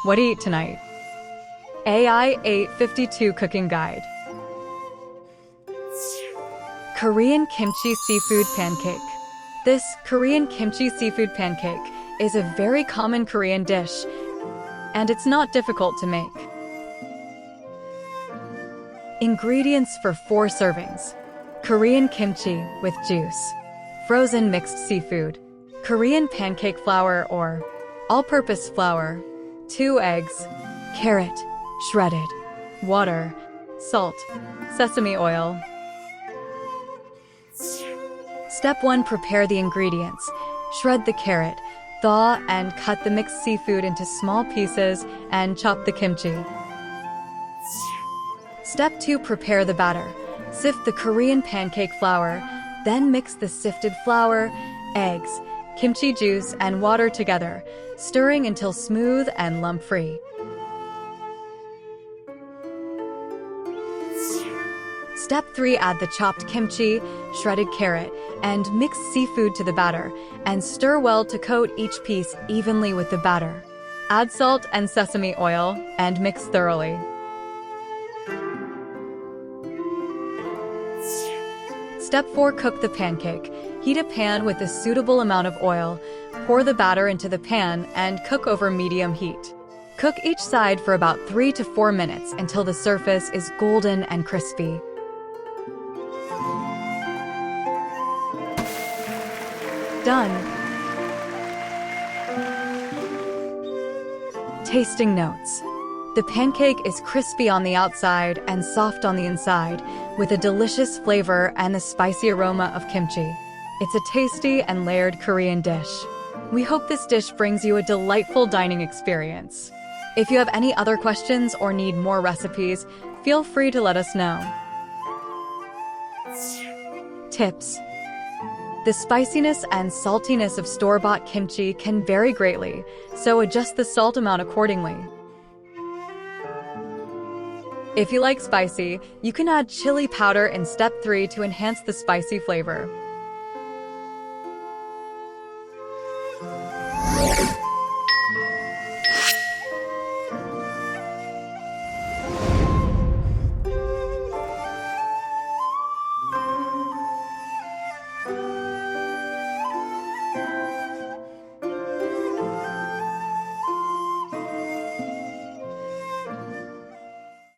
What to eat tonight? AI 852 Cooking Guide. Korean Kimchi Seafood Pancake. This Korean kimchi seafood pancake is a very common Korean dish, and it's not difficult to make. Ingredients for 4 servings. Korean kimchi with juice. Frozen mixed seafood. Korean pancake flour or all-purpose flour. 2 eggs. Carrot, shredded. Water. Salt. Sesame oil. Step 1. Prepare the ingredients. Shred the carrot, thaw and cut the mixed seafood into small pieces, and chop the kimchi. Step 2. Prepare the batter. Sift the Korean pancake flour, then mix the sifted flour, eggs, kimchi juice, and water together, stirring until smooth and lump-free. Step 3. Add the chopped kimchi, shredded carrot, and mixed seafood to the batter, and stir well to coat each piece evenly with the batter. Add salt and sesame oil, and mix thoroughly. Step 4. Cook the pancake. Heat a pan with a suitable amount of oil, pour the batter into the pan, and cook over medium heat. Cook each side for about 3 to 4 minutes until the surface is golden and crispy. Done. Tasting notes. The pancake is crispy on the outside and soft on the inside, with a delicious flavor and the spicy aroma of kimchi. It's a tasty and layered Korean dish. We hope this dish brings you a delightful dining experience. If you have any other questions or need more recipes, feel free to let us know. Tips. The spiciness and saltiness of store-bought kimchi can vary greatly, so adjust the salt amount accordingly. If you like spicy, you can add chili powder in step 3 to enhance the spicy flavor.